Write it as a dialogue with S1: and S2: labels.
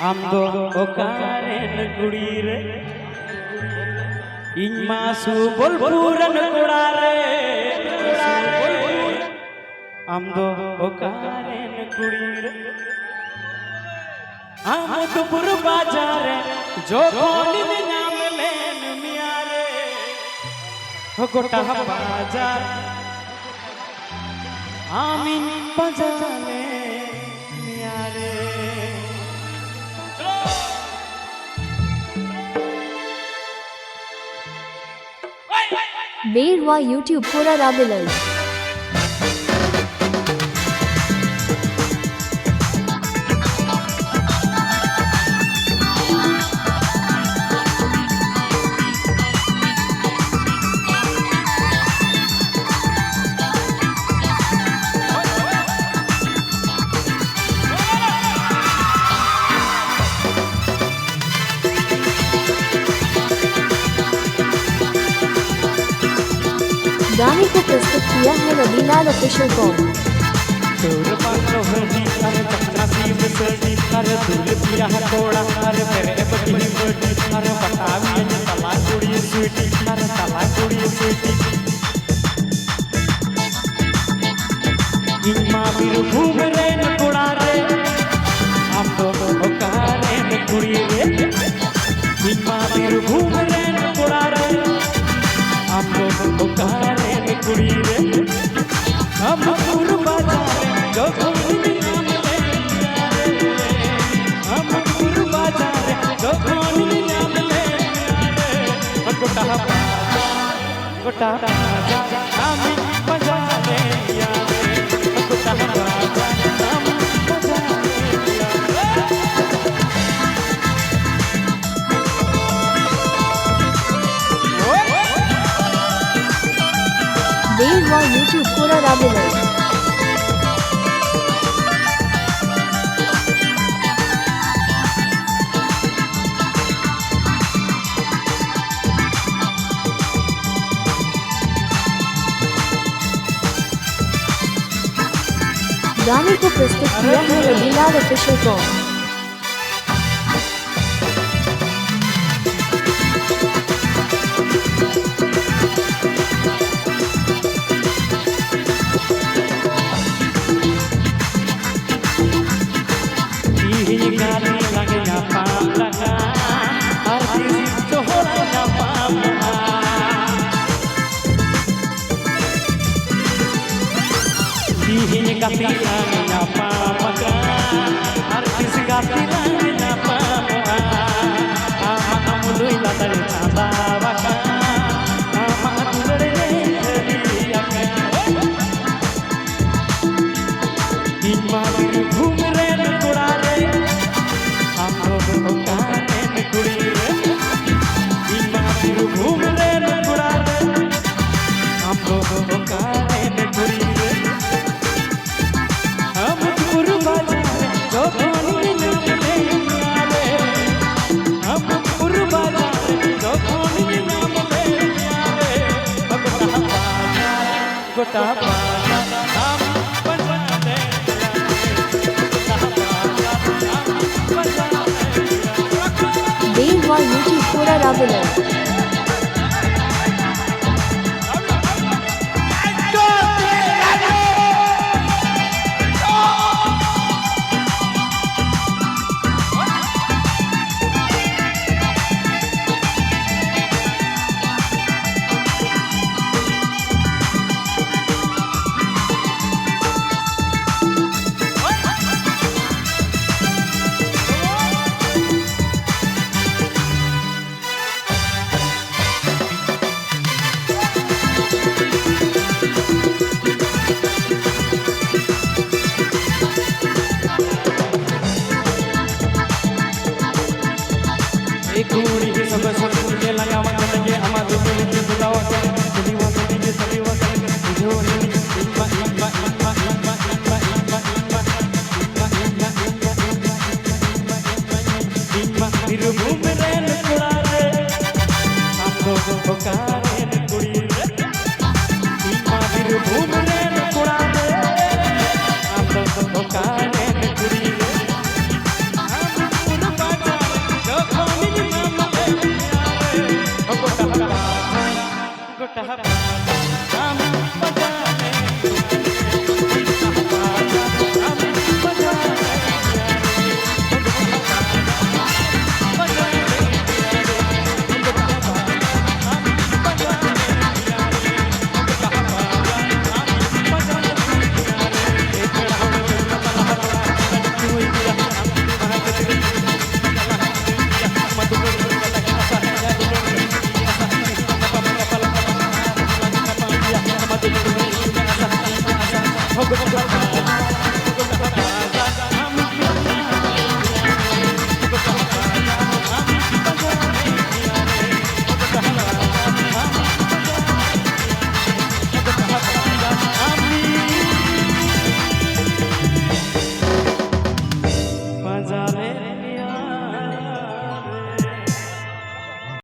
S1: आम दो ओकारेन कुड़ी रे इन मासु बोलपुरन कुड़ा रे आम दो ओकारेन कुड़ी रे आम दुपुर बाजारे जो कोनी में नाम लेन मियारे हो गोटा बाजार आमीन बाजारे मियारे
S2: बेरवा यूट्यूब पूरा राबिलल गाने को प्रस्तुत किया है रवीलाल ऑफिशियल कॉम।
S1: दूर पालो हरदी अरे चकना सीब सड़ी अरे दूर पिया कोड़ा अरे मेरे बड़ी बड़ी अरे पटावी ने तला कुड़ी स्वीटी अरे तला कुड़ी स्वीटी इनमा बिरु घूम रे न कुड़ा रे हम तो ओकारे न कुड़ी रे इनमा बिरु घूम रे न कुड़ा रे हम तो ओकारे न कुड़ी रे हम पूर बाजार जो कोनी नाम ले हम पूर बाजार जो कोनी नाम ले गोटा बाजार हम बजारे यारे गोटा बाजार हम बजारे
S2: बेरवा यूट्यूब पूरा राबिलल गाने को प्रस्तुत किया है Ravilal official com.
S1: Gatilangnya pamaka, artis gatilangnya pamoa. Ama amului la tare chandavaka, ama atulare riyaka. Inma biru ghumre n kudare, hum log okane n kudi re. Inma biru ghumre n kudare, hum log okane n kudi re. गोटा बाजार हम बजारे
S2: बेरवा YouTube पूरा राबिलल
S1: फटाफट